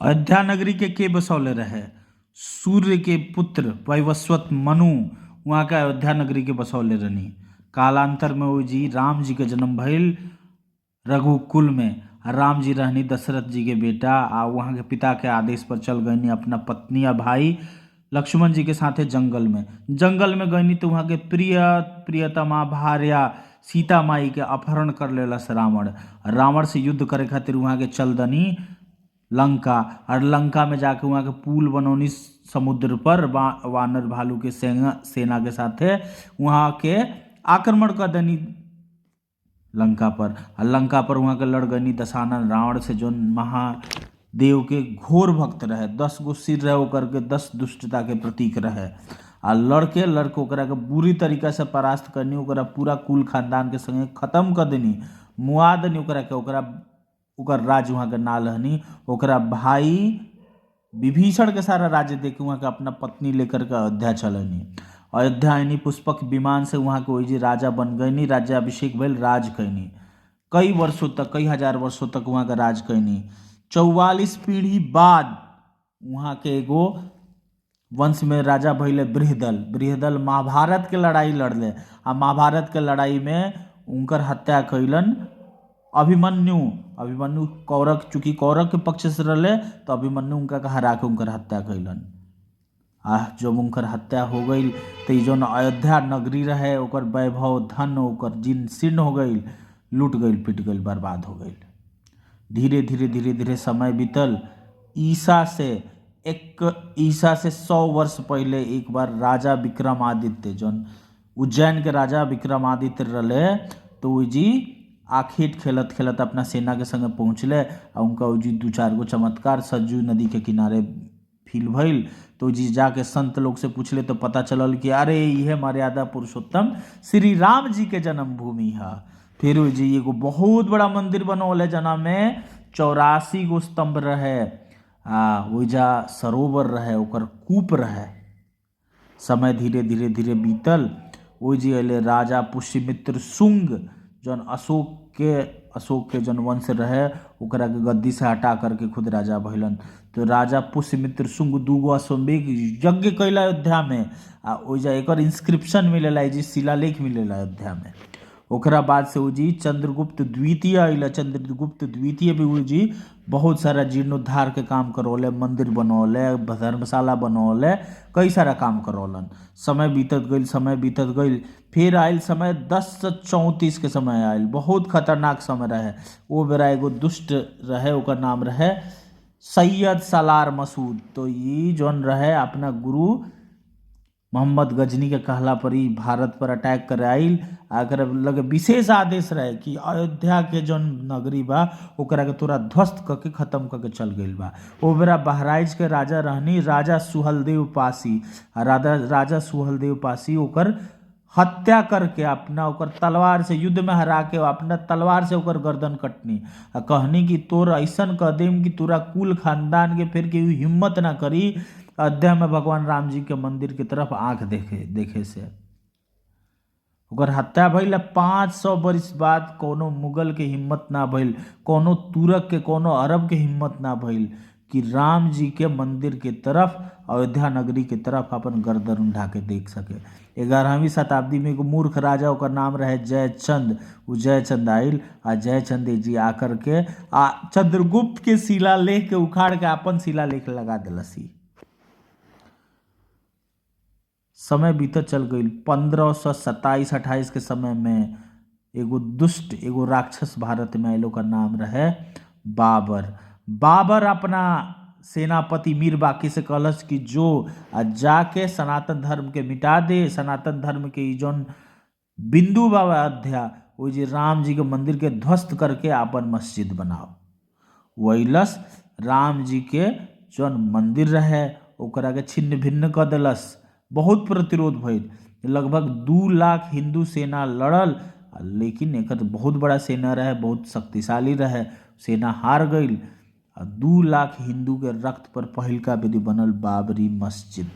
अयोध्या नगरी के बसौले रहे। सूर्य के पुत्र वैवस्वत मनु वहाँ के अयोध्या नगरी के बसौले रहनी। कालांतर में वो जी राम जी के जन्म भइल रघुकुल में। राम जी रहनी दशरथ जी के बेटा। आ वहाँ के पिता के आदेश पर चल गईनी अपना पत्नी या भाई लक्ष्मण जी के साथे जंगल में गईनी तो वहाँ के प्रियतमा भार्या सीता माई के अपहरण कर लेलस रावण से युद्ध करे खातिर वहाँ के चल दनी लंका। और लंका में जाके वहाँ के पुल बनौनी समुद्र पर वानर भालू के सेना के साथे वहाँ के आक्रमण कर देनी लंका पर। और लंका पर वहाँ के लड़ गनी दशानन रावण से जो महादेव के घोर भक्त रहे। 10 गो सिर रहे ओकर के 10 दुष्टता के प्रतीक रहे। आ लड़के ओकरा के बुरी तरीका से परास्त करनी। ओकरा पूरा कुल खानदान के संगे खत्म कर देनी, मुआ देनी ओकरा के। ओकर राज्य वहाँ के ना रहनी। ओकरा भाई विभीषण के सारा राज्य देके वहाँ के अपना पत्नी लेकर के अयोध्या चलनी। अयोध्या आईनी पुष्पक विमान से वहाँ के वही राजा बन गईनी। राज्याभिषेक भइल, राज कैनी कई वर्षों तक, कई हजार वर्षों तक वहाँ का राज कैनी। 44 पीढ़ी बाद वहाँ के एगो वंश में राजा भइले बृहदल महाभारत के लड़ाई लड़ले। आ महाभारत के लड़ाई में उनकर हत्या कैलन अभिमन्यु चूंकि कौरव के पक्ष से रहे तो अभिमन्यु उनका हरा के उनकर हत्या कैलन। जब उनकर हत्या हो गई तो जो अयोध्या नगरी रहे ओकर वैभव धन ओकर जिन शीर्ण हो गई, लूट गई, पिट गई, बर्बाद हो गई। धीरे धीरे समय बीतल। ईसा से 100 वर्ष पहले एक बार राजा विक्रमादित्य जौन उज्जैन के राजा विक्रमादित्य रहे तो वो जी आखेट खेलत अपना सेना के संगे पहुँचले। और उनका जी 2-4 गो चमत्कार सरजू नदी के किनारे फील भइल। तो जी जाके संत लोग से पूछले तो पता चलल कि अरे यह मर्यादा पुरुषोत्तम श्री राम जी के जन्मभूमि है। फिर जी एगो बहुत बड़ा मंदिर बनौले जना में 84 गो स्तंभ रहे। ओइजा सरोवर रहे, ओकर कूप रहे। समय धीरे धीरे बीतल। ओ जी अले राजा पुष्यमित्र शुंग जौन अशोक के जौन वंश रहे ओकरा के गद्दी से हटा करके खुद राजा भइलन। तो राजा पुष्यमित्र शुंग 2 गो अश्वमेध यज्ञ कैला अयोध्या में। आ ओइजा एकर इंस्क्रिप्शन मिलेला, जी शिलालेख मिलेला अयोध्या में। ओकरा बाद से वो जी चंद्रगुप्त द्वितीय अइला। चंद्रगुप्त द्वितीय भी वो जी बहुत सारा जीर्णोद्धार के काम करौले, मंदिर बनौले, धर्मशाला बनौले, कई सारा काम करौलन। समय बीतत गई। फिर आयल समय 1034 के समय आयल। बहुत खतरनाक समय रहे। वो बेरा एगो दुष्ट रहे, ओकर नाम रहे सैयद सालार मसूद। तो ये जौन रहे अपना गुरु मोहम्मद गजनी के कहला पर ही भारत पर अटैक करे आइल। अगर लगे विशेष आदेश रहे कि अयोध्या के जौन नगरी बा ओकरा के तोरा ध्वस्त करके खत्म करके चल गई बा। ओ बेरा बहराइच के राजा रहनी राजा सुहलदेव पासी। राजा सुहलदेव पासी ओकर हत्या करके अपना ओकर तलवार से युद्ध में हरा के अपना तलवार से ओकर गर्दन कटनी। आ कहनी कि तोर ऐसन कह देम कि तोरा कुल खानदान के फिर केहू हिम्मत ना करी अयोध्या में भगवान राम जी के मंदिर की तरफ आंख देखे से। ओकर हत्या भइल। 500 वर्ष बाद कोनो मुगल के हिम्मत ना भइल, कोनो तुरक के, कोनो अरब के हिम्मत ना भइल कि राम जी के मंदिर के तरफ, अयोध्या नगरी के तरफ अपन गर्दन उठा के देख सके। 11वीं शताब्दी में एगो मूर्ख राजा ओकर नाम रहे जयचंद। वो जयचंद आइल आ जयचंद जी आकर के चंद्रगुप्त के शिलालेख के उखाड़ के अपन शिलालेख लगा दिलसी। समय बीतत चल गई। 1527-28 के समय में एगो दुष्ट, एगो राक्षस भारत में आयल। ओकर नाम रहे बाबर अपना सेनापति मीर बाकी से कहलस कि जो जाके सनातन धर्म के मिटा दे। सनातन धर्म के जौन बिंदु बाबा अयोध्या वो जी राम जी के मंदिर के ध्वस्त करके अपन मस्जिद बनाओ। वैलस राम जी के जौन मंदिर रहे ओकरा के छिन्न भिन्न कर दिलस। बहुत प्रतिरोध भइल। लगभग 2 लाख हिंदू सेना लड़ल, लेकिन एकर बहुत बड़ा सेना रहे, बहुत शक्तिशाली रहे। सेना हार गई। 2 लाख हिंदू के रक्त पर पहिलका बेदी बनल बाबरी मस्जिद।